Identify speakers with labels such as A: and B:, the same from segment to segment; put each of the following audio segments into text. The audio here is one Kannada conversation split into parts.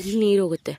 A: ಇಲ್ಲಿ ನೀರು ಹೋಗುತ್ತೆ.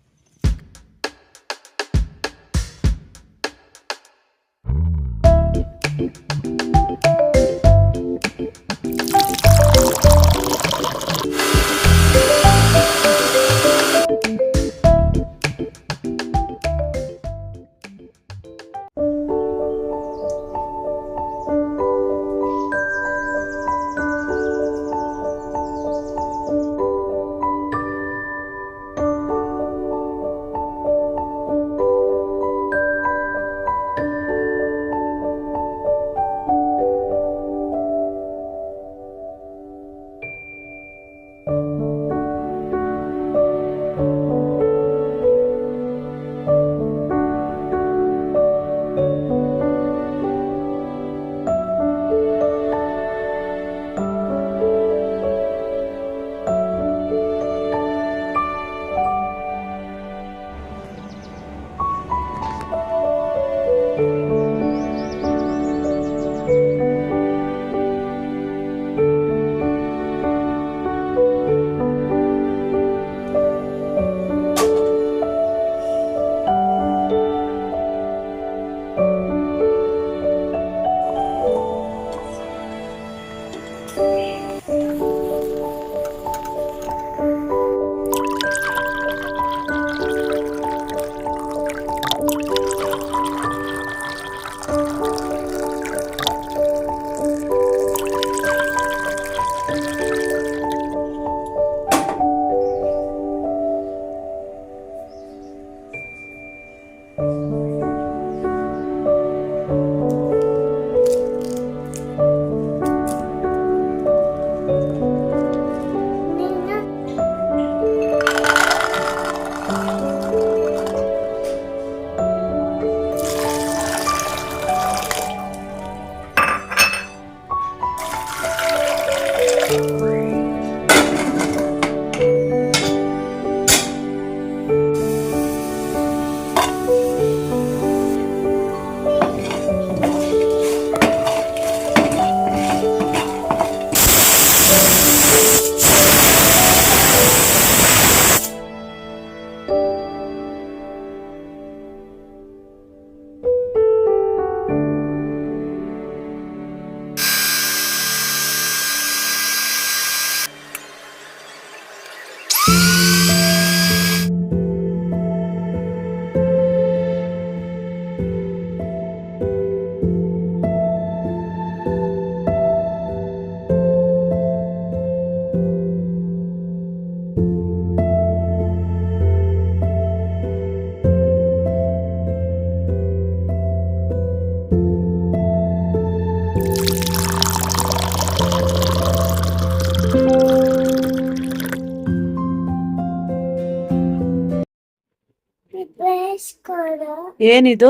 A: ಏನಿದು?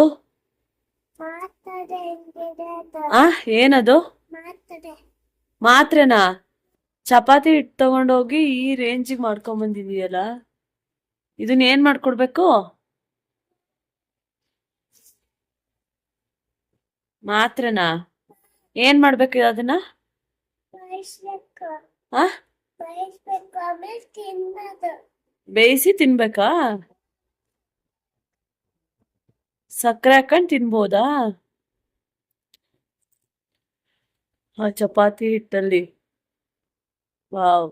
A: ಏನದು? ಮಾತ್ರೆನಾ? ಚಪಾತಿ ಹಿಟ್ಟು ತಗೊಂಡೋಗಿ ಈ ರೇಂಜಿಗೆ ಮಾಡ್ಕೊಂಡ್ ಬಂದಿದೀಯಲ್ಲ, ಇದನ್ನ ಏನ್ ಮಾಡ್ಕೊಡ್ಬೇಕು? ಮಾತ್ರೆನಾ? ಏನ್ ಮಾಡ್ಬೇಕು ಅದನ್ನ? ಬೇಯಿಸಿ ತಿನ್ಬೇಕಾ? ಸಕ್ಕರೆ ಹಾಕೊಂಡ್ ತಿನ್ಬೋದಾ ಆ ಚಪಾತಿ ಹಿಟ್ಟಲ್ಲಿ? ವಾವ್.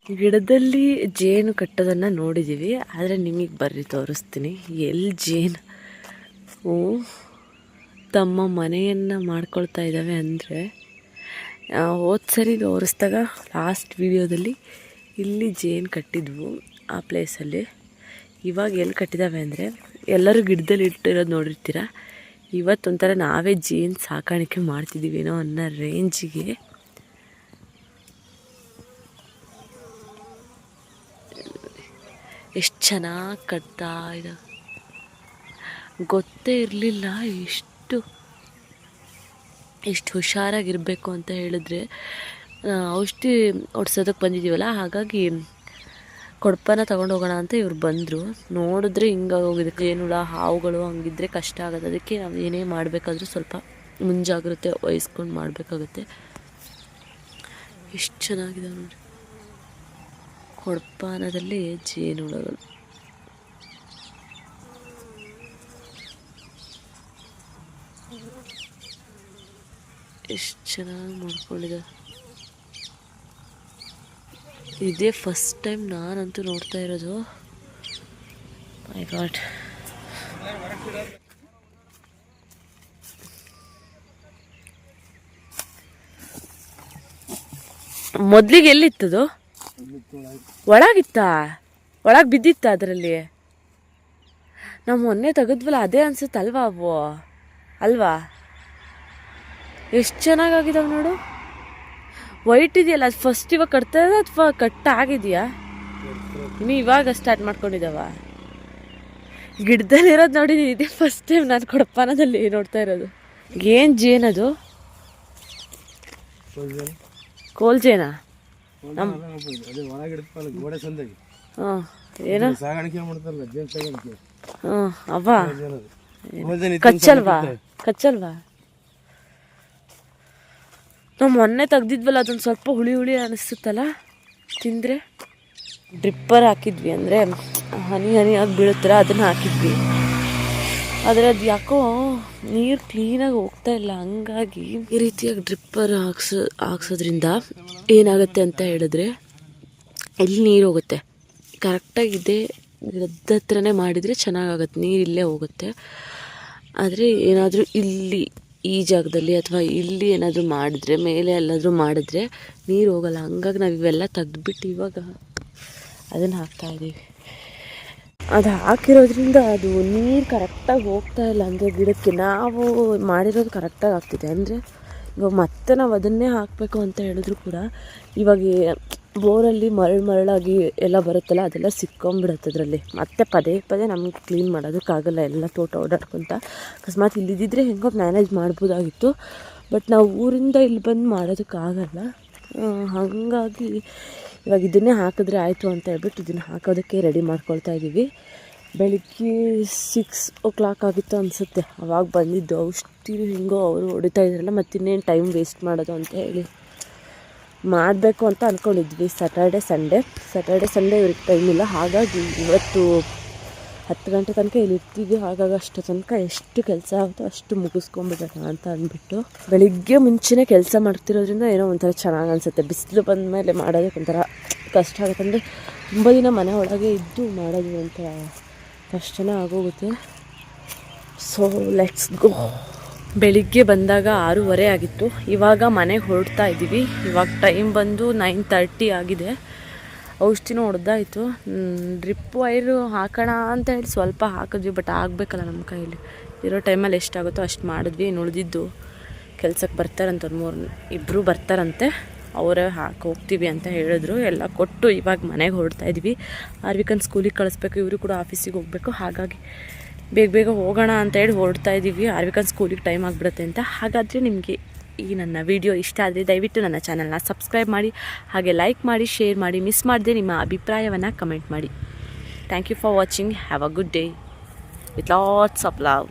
A: ಗಿಡದಲ್ಲಿ ಜೇನು ಕಟ್ಟೋದನ್ನು ನೋಡಿದ್ದೀವಿ, ಆದರೆ ನಿಮಗೆ ಬರ್ರಿ ತೋರಿಸ್ತೀನಿ ಎಲ್ಲಿ ಜೇನು ತಮ್ಮ ಮನೆಯನ್ನು ಮಾಡ್ಕೊಳ್ತಾ ಇದ್ದಾವೆ. ಅಂದರೆ ಹೋದ ಸರಿ ತೋರಿಸ್ದಾಗ ಲಾಸ್ಟ್ ವಿಡಿಯೋದಲ್ಲಿ ಇಲ್ಲಿ ಜೇನು ಕಟ್ಟಿದ್ವು ಆ ಪ್ಲೇಸಲ್ಲಿ. ಇವಾಗ ಎಲ್ಲಿ ಕಟ್ಟಿದ್ದಾವೆ ಅಂದರೆ ಎಲ್ಲರೂ ಗಿಡದಲ್ಲಿ ಇಟ್ಟಿರೋದು ನೋಡಿರ್ತೀರ. ಇವತ್ತೊಂಥರ ನಾವೇ ಜೇನು ಸಾಕಾಣಿಕೆ ಮಾಡ್ತಿದ್ದೀವೇನೋ ಅನ್ನೋ ರೇಂಜಿಗೆ ಎಷ್ಟು ಚೆನ್ನಾಗಿ ಕಟ್ತಾ ಇದೆ. ಗೊತ್ತೇ ಇರಲಿಲ್ಲ ಎಷ್ಟು ಹುಷಾರಾಗಿರಬೇಕು ಅಂತ ಹೇಳಿದ್ರೆ. ಔಷಧಿ ಹೊಡ್ಸೋದಕ್ಕೆ ಬಂದಿದ್ದೀವಲ್ಲ, ಹಾಗಾಗಿ ಕೊಡಪನ ತೊಗೊಂಡು ಹೋಗೋಣ ಅಂತ ಇವ್ರು ಬಂದರು. ನೋಡಿದ್ರೆ ಹಿಂಗಾಗೋಗಿದೆ, ಜೇನುಳ ಹಾವುಗಳು ಹಂಗಿದ್ರೆ ಕಷ್ಟ ಆಗುತ್ತೆ. ಅದಕ್ಕೆ ನಾವು ಏನೇ ಮಾಡಬೇಕಾದ್ರೂ ಸ್ವಲ್ಪ ಮುಂಜಾಗ್ರತೆ ವಹಿಸ್ಕೊಂಡು ಮಾಡಬೇಕಾಗುತ್ತೆ. ಎಷ್ಟು ಚೆನ್ನಾಗಿದೆ ನೋಡಿ ಕೊಡಪಾನದಲ್ಲಿ ಜೇನುಳಗಳು. ಎಷ್ಟು ಚೆನ್ನಾಗಿ ಮಾಡ್ಕೊಂಡಿದ್ದಾರೆ. ಇದೇ ಫಸ್ಟ್ ಟೈಮ್ ನಾನಂತೂ ನೋಡ್ತಾ ಇರೋದು. ಮೈ ಗಾಡ್, ಮೊದಲಿಗೆ ಎಲ್ಲಿತ್ತದು? ಒಳಗಿತ್ತಾ? ಒಳಗೆ ಬಿದ್ದಿತ್ತ ಅದರಲ್ಲಿ? ನಾವು ಮೊನ್ನೆ ತೆಗೆದ್ವಲ್ಲ ಅದೇ ಅನ್ಸುತ್ತಲ್ವಾ ಅವು ಅಲ್ವಾ? ಎಷ್ಟು ಚೆನ್ನಾಗಾಗಿದ್ದಾವೆ ನೋಡು. ವೈಟ್ ಇದೆಯಲ್ಲ, ಅದು ಫಸ್ಟ್ ಇವಾಗ ಕಟ್ತಾ ಇರೋದು ಅಥವಾ ಕಟ್ಟಾಗಿದೆಯಾ? ಇನ್ನು ಇವಾಗ ಸ್ಟಾರ್ಟ್ ಮಾಡ್ಕೊಂಡಿದ್ದಾವ? ಗಿಡದಲ್ಲಿರೋದು ನೋಡಿದ್ದೀನಿ, ಇದೇ ಫಸ್ಟ್ ಟೈಮ್ ನಾನು ಕೊಡಪಾನದಲ್ಲಿ ನೋಡ್ತಾ ಇರೋದು. ಏನು ಜೇನದು? ಕೋಲ್ ಜೇನಾ? ಹಾಂ, ಏನು? ಹಾಂ, ಅವ್ವ ಕಚ್ಚಲ್ವಾ? ನಾವು ಮೊನ್ನೆ ತೆಗ್ದಿದ್ವಲ್ಲ, ಅದೊಂದು ಸ್ವಲ್ಪ ಹುಳಿ ಅನಿಸುತ್ತಲ್ಲ ತಿಂದರೆ. ಡ್ರಿಪ್ಪರ್ ಹಾಕಿದ್ವಿ, ಅಂದರೆ ಹನಿ ಆಗಿ ಬೀಳುತ್ತರ ಅದನ್ನು ಹಾಕಿದ್ವಿ. ಆದರೆ ಅದು ಯಾಕೋ ನೀರು ಕ್ಲೀನಾಗಿ ಹೋಗ್ತಾ ಇಲ್ಲ. ಹಂಗಾಗಿ ಈ ರೀತಿಯಾಗಿ ಡ್ರಿಪ್ಪರ್ ಹಾಕ್ಸೋದ್ರಿಂದ ಏನಾಗುತ್ತೆ ಅಂತ ಹೇಳಿದ್ರೆ, ಎಲ್ಲಿ ನೀರು ಹೋಗುತ್ತೆ ಕರೆಕ್ಟಾಗಿದೆ ಗಿಡದ ಹತ್ರನೇ ಮಾಡಿದರೆ ಚೆನ್ನಾಗಾಗತ್ತೆ, ನೀರು ಇಲ್ಲೇ ಹೋಗುತ್ತೆ. ಆದರೆ ಏನಾದರೂ ಇಲ್ಲಿ ಈ ಜಾಗದಲ್ಲಿ ಅಥವಾ ಇಲ್ಲಿ ಏನಾದರೂ ಮಾಡಿದ್ರೆ, ಮೇಲೆ ಎಲ್ಲಾದರೂ ಮಾಡಿದ್ರೆ ನೀರು ಹೋಗಲ್ಲ. ಹಂಗಾಗಿ ನಾವು ಇವೆಲ್ಲ ತೆಗೆದ್ಬಿಟ್ಟು ಇವಾಗ ಅದನ್ನು ಹಾಕ್ತಾಯಿದ್ದೀವಿ. ಅದು ಹಾಕಿರೋದ್ರಿಂದ ಅದು ನೀರು ಕರೆಕ್ಟಾಗಿ ಹೋಗ್ತಾ ಇಲ್ಲ. ಅಂದರೆ ಗಿಡಕ್ಕೆ ನಾವು ಮಾಡಿರೋದು ಕರೆಕ್ಟಾಗಿ ಆಗ್ತಿದೆ. ಅಂದರೆ ಇವಾಗ ಮತ್ತೆ ನಾವು ಅದನ್ನೇ ಹಾಕಬೇಕು ಅಂತ ಹೇಳಿದ್ರು ಕೂಡ ಇವಾಗ ಬೋರಲ್ಲಿ ಮರಳಾಗಿ ಎಲ್ಲ ಬರುತ್ತಲ್ಲ, ಅದೆಲ್ಲ ಸಿಕ್ಕೊಂಬಿಡುತ್ತೆ ಅದರಲ್ಲಿ. ಮತ್ತೆ ಪದೇ ನಮಗೆ ಕ್ಲೀನ್ ಮಾಡೋದಕ್ಕಾಗಲ್ಲ, ಎಲ್ಲ ತೋಟ ಓಡಾಡ್ಕೊತ. ಅಕಸ್ಮಾತ್ ಇಲ್ಲಿದ್ದಿದ್ರೆ ಹೆಂಗೋ ಮ್ಯಾನೇಜ್ ಮಾಡ್ಬೋದಾಗಿತ್ತು. ಬಟ್ ನಾವು ಊರಿಂದ ಇಲ್ಲಿ ಬಂದು ಮಾಡೋದಕ್ಕಾಗಲ್ಲ. ಹಾಗಾಗಿ ಇವಾಗ ಇದನ್ನೇ ಹಾಕಿದ್ರೆ ಆಯಿತು ಅಂತ ಹೇಳ್ಬಿಟ್ಟು ಇದನ್ನು ಹಾಕೋದಕ್ಕೆ ರೆಡಿ ಮಾಡ್ಕೊಳ್ತಾ ಇದ್ದೀವಿ. ಬೆಳಿಗ್ಗೆ 6 o'clock ಆಗಿತ್ತು ಅನಿಸುತ್ತೆ ಅವಾಗ ಬಂದಿದ್ದು. ಔಷಧಿ ಹೆಂಗೋ ಅವರು ಹೊಡಿತಾ ಇದ್ರಲ್ಲ, ಮತ್ತು ಇನ್ನೇನು ಟೈಮ್ ವೇಸ್ಟ್ ಮಾಡೋದು ಅಂತ ಹೇಳಿ ಮಾಡಬೇಕು ಅಂತ ಅಂದ್ಕೊಂಡಿದ್ವಿ. ಸ್ಯಾಟರ್ಡೆ ಸಂಡೇ ಇವ್ರಿಗೆ ಟೈಮ್ ಇಲ್ಲ. ಹಾಗಾಗಿ ಇವತ್ತು 10 ಗಂಟೆ ತನಕ ಇಲ್ಲಿ ಇರ್ತೀವಿ. ಹಾಗಾಗಿ ಅಷ್ಟು ತನಕ ಎಷ್ಟು ಕೆಲಸ ಆಗುತ್ತೋ ಅಷ್ಟು ಮುಗಿಸ್ಕೊಂಬಿಡೋಣ ಅಂತ ಅಂದ್ಬಿಟ್ಟು ಬೆಳಿಗ್ಗೆ ಮುಂಚೆನೇ ಕೆಲಸ ಮಾಡ್ತಿರೋದ್ರಿಂದ ಏನೋ ಒಂಥರ ಚೆನ್ನಾಗಿ ಅನಿಸುತ್ತೆ. ಬಿಸಿಲು ಬಂದ ಮೇಲೆ ಮಾಡೋದಕ್ಕೆ ಒಂಥರ ಕಷ್ಟ ಆಗುತ್ತೆ. ಅಂದರೆ ತುಂಬ ದಿನ ಮನೆ ಒಳಗೆ ಇದ್ದು ಮಾಡೋದು ಒಂಥರ ಕಷ್ಟನೇ ಆಗೋಗುತ್ತೆ. So let's go. ಬೆಳಿಗ್ಗೆ ಬಂದಾಗ 6:30 ಆಗಿತ್ತು. ಇವಾಗ ಮನೆಗೆ ಹೊರಡ್ತಾ ಇದ್ದೀವಿ. ಇವಾಗ ಟೈಮ್ ಬಂದು 9:30 ಆಗಿದೆ. ಔಷಧಿನೂ ಹೊಡೆದಾಯಿತು. ಡ್ರಿಪ್ ವೈರು ಹಾಕೋಣ ಅಂತ ಹೇಳಿ ಸ್ವಲ್ಪ ಹಾಕಿದ್ವಿ, ಬಟ್ ಆಗಬೇಕಲ್ಲ ನಮ್ಮ ಕೈಯಲ್ಲಿ. ಇರೋ ಟೈಮಲ್ಲಿ ಎಷ್ಟಾಗುತ್ತೋ ಅಷ್ಟು ಮಾಡಿದ್ವಿ. ಇನ್ನು ಉಳಿದಿದ್ದು ಕೆಲ್ಸಕ್ಕೆ ಬರ್ತಾರಂತೆ, ಇಬ್ಬರು ಬರ್ತಾರಂತೆ. ಅವರೇ ಹೋಗ್ತೀವಿ ಅಂತ ಹೇಳಿದ್ರು. ಎಲ್ಲ ಕೊಟ್ಟು ಇವಾಗ ಮನೆಗೆ ಹೊರಡ್ತಾ ಇದ್ವಿ. ಆರ್ವಿಕನ್ ಸ್ಕೂಲಿಗೆ ಕಳಿಸ್ಬೇಕು, ಇವರು ಕೂಡ ಆಫೀಸಿಗೆ ಹೋಗಬೇಕು. ಹಾಗಾಗಿ ಬೇಗ ಹೋಗೋಣ ಅಂತ ಹೇಳಿ ಹೊರಡ್ತಾ ಇದ್ದೀವಿ. ಆರ್ವಿಕನ್ ಸ್ಕೂಲಿಗೆ ಟೈಮ್ ಆಗಿಬಿಡುತ್ತೆ ಅಂತ. ಹಾಗಾದರೆ ನಿಮಗೆ ಈ ನನ್ನ ವಿಡಿಯೋ ಇಷ್ಟ ಆದರೆ ದಯವಿಟ್ಟು ನನ್ನ ಚಾನಲ್ನ ಸಬ್ಸ್ಕ್ರೈಬ್ ಮಾಡಿ, ಹಾಗೆ ಲೈಕ್ ಮಾಡಿ, ಶೇರ್ ಮಾಡಿ, ಮಿಸ್ ಮಾಡದೆ ನಿಮ್ಮ ಅಭಿಪ್ರಾಯವನ್ನು ಕಮೆಂಟ್ ಮಾಡಿ. Thank you for watching. Have a good day with lots of love.